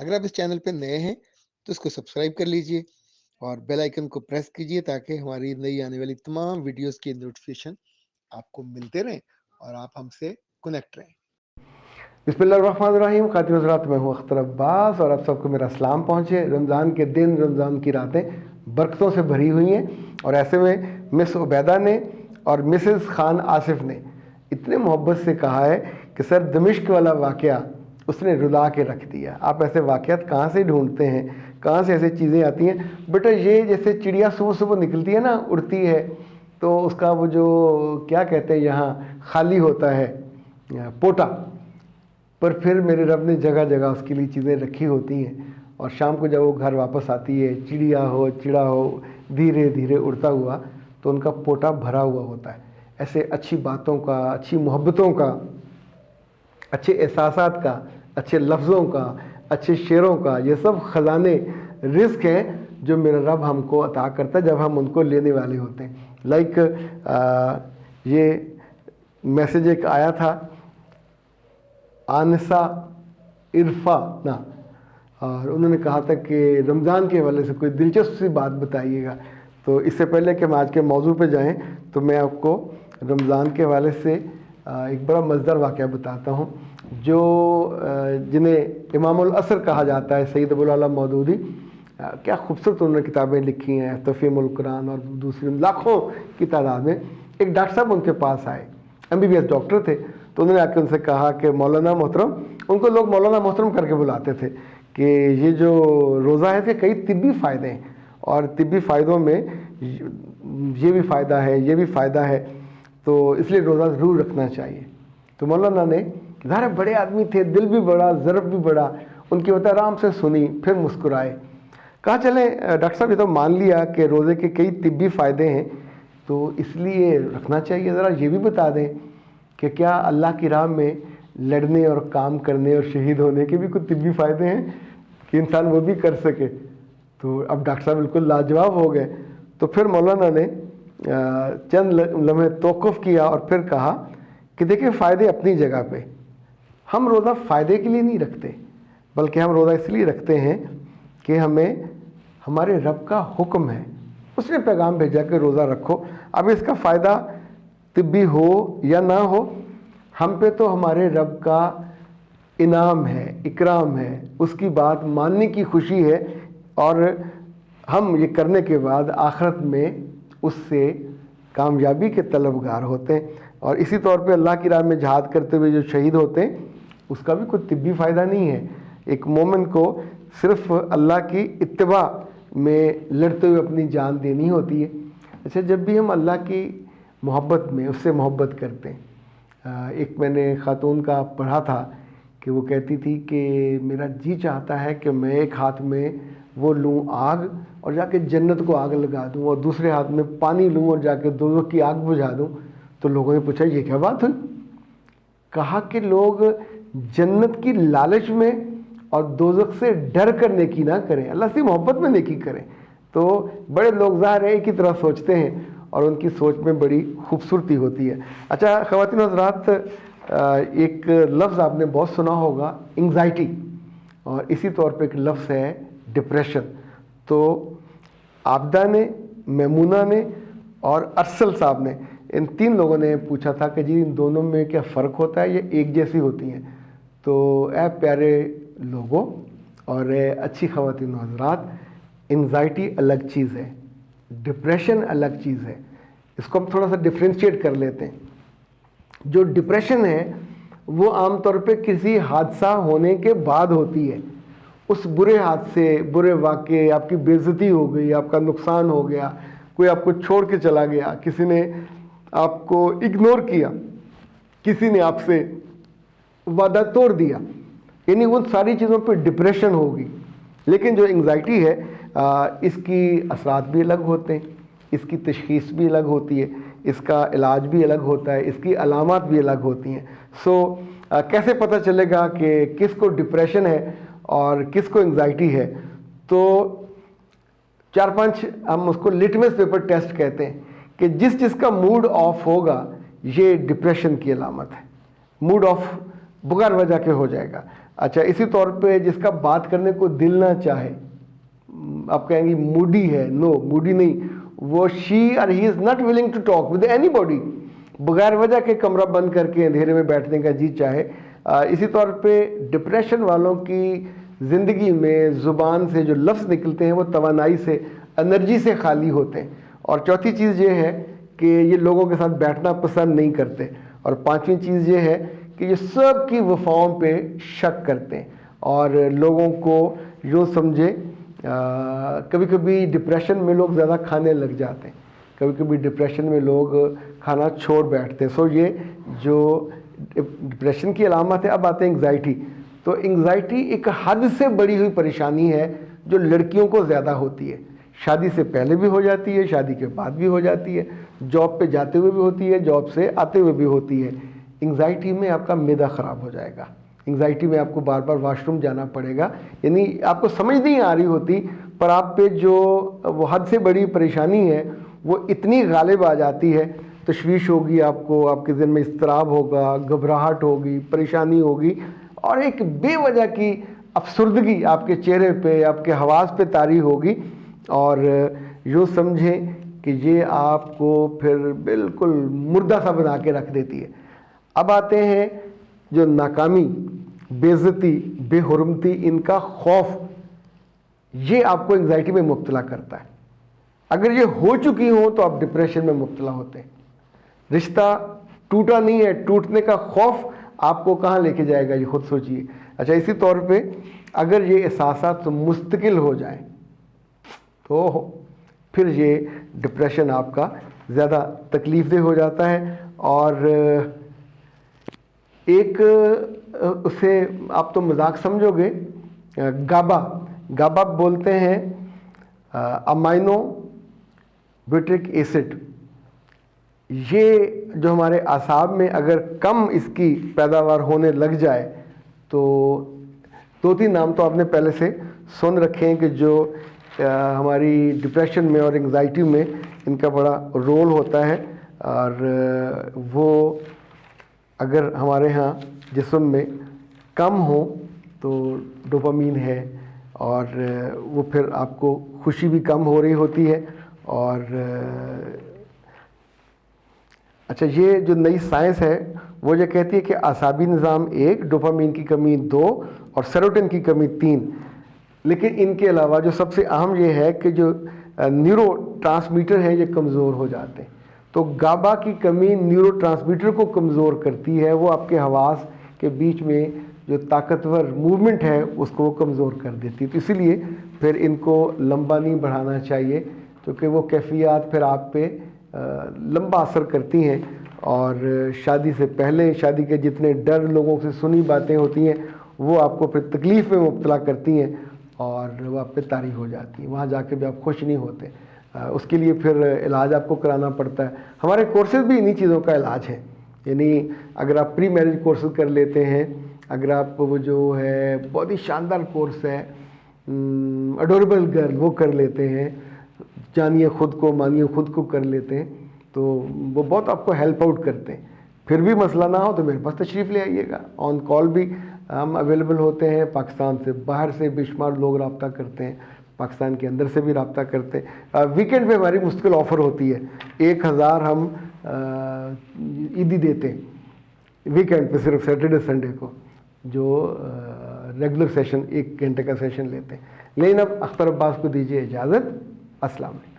اگر آپ اس چینل پہ نئے ہیں تو اس کو سبسکرائب کر لیجئے اور بیل آئیکن کو پریس کیجئے تاکہ ہماری نئی آنے والی تمام ویڈیوز کی نوٹیفیکیشن آپ کو ملتے رہیں اور آپ ہم سے کنیکٹ رہیں۔ بسم اللہ الرحمن الرحیم۔ خاتون حضرات، میں ہوں اختر عباس اور آپ سب کو میرا سلام پہنچے۔ رمضان کے دن، رمضان کی راتیں برکتوں سے بھری ہوئی ہیں، اور ایسے میں مس عبیدہ نے اور مسز خان آصف نے اتنے محبت سے کہا ہے کہ سر دمشق والا واقعہ اس نے رلا کے رکھ دیا۔ آپ ایسے واقعات کہاں سے ڈھونڈتے ہیں، کہاں سے ایسے چیزیں آتی ہیں؟ بیٹا یہ جیسے چڑیا صبح صبح نکلتی ہے نا، اڑتی ہے، تو اس کا وہ جو کیا کہتے ہیں یہاں خالی ہوتا ہے پوٹا، پر پھر میرے رب نے جگہ جگہ اس کے لیے چیزیں رکھی ہوتی ہیں، اور شام کو جب وہ گھر واپس آتی ہے، چڑیا ہو چڑا ہو، دھیرے دھیرے اڑتا ہوا، تو ان کا پوٹا بھرا ہوا ہوتا ہے۔ ایسے اچھی باتوں کا، اچھی محبتوں کا، اچھے احساسات کا، اچھے لفظوں کا، اچھے شعروں کا، یہ سب خزانے رزق ہیں جو میرا رب ہم کو عطا کرتا ہے جب ہم ان کو لینے والے ہوتے ہیں۔ لائک یہ میسیج ایک آیا تھا آنسا عرفا نا، اور انہوں نے کہا تھا کہ رمضان کے حوالے سے کوئی دلچسپ سی بات بتائیے گا۔ تو اس سے پہلے کہ ہم آج کے موضوع پہ جائیں تو میں آپ کو رمضان کے حوالے سے ایک بڑا مزیدار واقعہ بتاتا ہوں، جو جنہیں امام العصر کہا جاتا ہے، سید ابو العلا مودودی، کیا خوبصورت انہوں نے کتابیں لکھی ہیں، تفہیم القرآن اور دوسری لاکھوں کی تعداد میں۔ ایک ڈاکٹر صاحب ان کے پاس آئے، MBBS ڈاکٹر تھے، تو انہوں نے آ کے ان سے کہا کہ مولانا محترم، ان کو لوگ مولانا محترم کر کے بلاتے تھے، کہ یہ جو روزہ ہے اس کے کئی طبی فائدے ہیں، اور طبی فائدوں میں یہ بھی فائدہ ہے، یہ بھی فائدہ ہے، تو اس لیے روزہ ضرور رکھنا چاہیے۔ تو مولانا نے ظاہر بڑے آدمی تھے، دل بھی بڑا، ضرب بھی بڑا، ان کی بات آرام سے سنی، پھر مسکرائے، کہا چلیں ڈاکٹر صاحب یہ تو مان لیا کہ روزے کے کئی طبی فائدے ہیں، تو اس لیے رکھنا چاہیے، ذرا یہ بھی بتا دیں کہ کیا اللہ کی راہ میں لڑنے اور کام کرنے اور شہید ہونے کے بھی کچھ طبی فائدے ہیں کہ انسان وہ بھی کر سکے؟ تو اب ڈاکٹر صاحب بالکل لاجواب ہو گئے۔ تو پھر مولانا نے چند لمحے توقف کیا اور پھر کہا کہ دیکھیں فائدے اپنی جگہ پہ، ہم روزہ فائدے کے لیے نہیں رکھتے، بلکہ ہم روزہ اس لیے رکھتے ہیں کہ ہمیں ہمارے رب کا حکم ہے، اس نے پیغام بھیجا کہ روزہ رکھو۔ اب اس کا فائدہ طبی ہو یا نہ ہو، ہم پہ تو ہمارے رب کا انعام ہے، اکرام ہے، اس کی بات ماننے کی خوشی ہے، اور ہم یہ کرنے کے بعد آخرت میں اس سے کامیابی کے طلبگار ہوتے ہیں۔ اور اسی طور پہ اللہ کی راہ میں جہاد کرتے ہوئے جو شہید ہوتے ہیں، اس کا بھی کوئی طبی فائدہ نہیں ہے۔ ایک مومن کو صرف اللہ کی اتباع میں لڑتے ہوئے اپنی جان دینی ہوتی ہے۔ اچھا، جب بھی ہم اللہ کی محبت میں اس سے محبت کرتے ہیں، ایک میں نے خاتون کا پڑھا تھا کہ وہ کہتی تھی کہ میرا جی چاہتا ہے کہ میں ایک ہاتھ میں وہ لوں آگ اور جا کے جنت کو آگ لگا دوں، اور دوسرے ہاتھ میں پانی لوں اور جا کے دوزخ کی آگ بجھا دوں۔ تو لوگوں نے پوچھا یہ کیا بات ہوئی؟ کہا کہ لوگ جنت کی لالچ میں اور دوزخ سے ڈر کر نیکی نہ کریں، اللہ سے محبت میں نیکی کریں۔ تو بڑے لوگ ظاہر ہے ایک ہی طرح سوچتے ہیں، اور ان کی سوچ میں بڑی خوبصورتی ہوتی ہے۔ اچھا خواتین حضرات، ایک لفظ آپ نے بہت سنا ہوگا، انگزائٹی، اور اسی طور پہ ایک لفظ ہے ڈپریشن۔ تو عابدہ نے، میمونہ نے اور ارسل صاحب نے، ان تین لوگوں نے پوچھا تھا کہ جی ان دونوں میں کیا فرق ہوتا ہے، یہ ایک جیسی ہوتی ہیں؟ تو اے پیارے لوگوں اور اے اچھی خواتین و حضرات، انگزائٹی الگ چیز ہے، ڈپریشن الگ چیز ہے۔ اس کو ہم تھوڑا سا ڈفرینشیٹ کر لیتے ہیں۔ جو ڈپریشن ہے وہ عام طور پہ کسی حادثہ ہونے کے بعد ہوتی ہے، اس برے حادثے، برے واقعے، آپ کی بے عزتی ہو گئی، آپ کا نقصان ہو گیا، کوئی آپ کو چھوڑ کے چلا گیا، کسی نے آپ کو اگنور کیا، کسی نے آپ سے وعدہ توڑ دیا، یعنی ان ساری چیزوں پہ ڈپریشن ہوگی۔ لیکن جو انگزائٹی ہے اس کی اثرات بھی الگ ہوتے ہیں، اس کی تشخیص بھی الگ ہوتی ہے، اس کا علاج بھی الگ ہوتا ہے، اس کی علامات بھی الگ ہوتی ہیں۔ کیسے پتہ چلے گا کہ کس کو ڈپریشن ہے اور کس کو انگزائٹی ہے؟ تو 4-5 ہم اس کو لٹمس پیپر ٹیسٹ کہتے ہیں کہ جس کا موڈ آف ہوگا یہ ڈپریشن کی علامت ہے۔ موڈ آف بغیر وجہ کے ہو جائے گا. اچھا اسی طور پہ جس کا بات کرنے کو دل نہ چاہے, آپ کہیں گے موڈی ہے, نو موڈی نہیں, وہ شی اور he is not willing to talk with anybody, بغیر وجہ کے کمرہ بند کر کے اندھیرے میں بیٹھنے کا جی چاہے. اسی طور پہ ڈپریشن والوں کی زندگی میں زبان سے جو لفظ نکلتے ہیں وہ توانائی سے, انرجی سے خالی ہوتے ہیں. اور چوتھی چیز یہ ہے کہ یہ لوگوں کے ساتھ بیٹھنا پسند نہیں کرتے. اور پانچویں چیز یہ ہے کہ یہ سب کی وفاؤں پہ شک کرتے ہیں اور لوگوں کو یوں سمجھے, کبھی کبھی ڈپریشن میں لوگ زیادہ کھانے لگ جاتے ہیں, کبھی کبھی ڈپریشن میں لوگ کھانا چھوڑ بیٹھتے ہیں. سو یہ جو ڈپریشن کی علامت ہے. اب آتے ہیں انگزائٹی. تو انگزائٹی ایک حد سے بڑی ہوئی پریشانی ہے جو لڑکیوں کو زیادہ ہوتی ہے. شادی سے پہلے بھی ہو جاتی ہے, شادی کے بعد بھی ہو جاتی ہے, جاب پہ جاتے ہوئے بھی ہوتی ہے, جاب سے آتے ہوئے بھی ہوتی ہے. انگزائٹی میں آپ کا معدہ خراب ہو جائے گا, انگزائٹی میں آپ کو بار بار واش روم جانا پڑے گا, یعنی آپ کو سمجھ نہیں آ رہی ہوتی پر آپ پہ جو وہ حد سے بڑی پریشانی ہے وہ اتنی غالب آ جاتی ہے. تشویش ہوگی آپ کو, آپ کے ذہن میں اضطراب ہوگا, گھبراہٹ ہوگی, پریشانی ہوگی اور ایک بے وجہ کی افسردگی آپ کے چہرے پہ, آپ کے حواس پہ طاری ہوگی اور یوں سمجھیں کہ یہ آپ کو پھر بالکل مردہ سا بنا کے رکھ دیتی ہے. اب آتے ہیں جو ناکامی, بے عزتی, بے حرمتی, ان کا خوف, یہ آپ کو انگزائٹی میں مبتلا کرتا ہے. اگر یہ ہو چکی ہوں تو آپ ڈپریشن میں مبتلا ہوتے ہیں. رشتہ ٹوٹا نہیں ہے, ٹوٹنے کا خوف آپ کو کہاں لے کے جائے گا یہ خود سوچئے. اچھا اسی طور پہ اگر یہ احساسات مستقل ہو جائیں تو پھر یہ ڈپریشن آپ کا زیادہ تکلیف دہ ہو جاتا ہے. اور ایک اسے آپ تو مذاق سمجھو گے, گابا بولتے ہیں امائنو بوٹرک ایسڈ. یہ جو ہمارے اعصاب میں اگر کم اس کی پیداوار ہونے لگ جائے تو 2-3 نام تو آپ نے پہلے سے سن رکھے ہیں کہ جو ہماری ڈپریشن میں اور انگزائٹی میں ان کا بڑا رول ہوتا ہے. اور وہ اگر ہمارے ہاں جسم میں کم ہو تو ڈوپامین ہے اور وہ پھر آپ کو خوشی بھی کم ہو رہی ہوتی ہے. اور اچھا یہ جو نئی سائنس ہے وہ یہ کہتی ہے کہ اعصابی نظام 1, ڈوپامین کی کمی 2 اور سیروٹونن کی کمی 3. لیکن ان کے علاوہ جو سب سے اہم یہ ہے کہ جو نیورو ٹرانسمیٹر ہیں یہ کمزور ہو جاتے ہیں. تو گابا کی کمی نیورو ٹرانسمیٹر کو کمزور کرتی ہے, وہ آپ کے حواس کے بیچ میں جو طاقتور موومنٹ ہے اس کو وہ کمزور کر دیتی ہے. تو اسی لیے پھر ان کو لمبا نہیں بڑھانا چاہیے کیونکہ وہ کیفیات پھر آپ پہ لمبا اثر کرتی ہیں. اور شادی سے پہلے شادی کے جتنے ڈر لوگوں سے سنی باتیں ہوتی ہیں وہ آپ کو پھر تکلیف میں مبتلا کرتی ہیں اور وہ آپ پہ طاری ہو جاتی ہیں. وہاں جا کے بھی آپ خوش نہیں ہوتے. اس کے لیے پھر علاج آپ کو کرانا پڑتا ہے. ہمارے کورسز بھی انہی چیزوں کا علاج ہے. یعنی اگر آپ پری میرج کورسز کر لیتے ہیں, اگر آپ وہ جو ہے بہت ہی شاندار کورس ہے اڈوریبل گرل وہ کر لیتے ہیں, جانیے خود کو مانیے خود کو کر لیتے ہیں تو وہ بہت آپ کو ہیلپ آؤٹ کرتے ہیں. پھر بھی مسئلہ نہ ہو تو میرے پاس تشریف لے آئیے گا. آن کال بھی ہم اویلیبل ہوتے ہیں. پاکستان سے باہر سے بے شمار لوگ رابطہ کرتے ہیں, پاکستان کے اندر سے بھی رابطہ کرتے ہیں. ویکینڈ پہ ہماری مستقل آفر ہوتی ہے, 1000 ہم عیدی دیتے ہیں ویکینڈ پہ, صرف سیٹرڈے سنڈے کو, جو ریگولر سیشن 1 گھنٹے کا سیشن لیتے ہیں. لیکن اب اختر عباس کو دیجیے اجازت. السلام علیکم.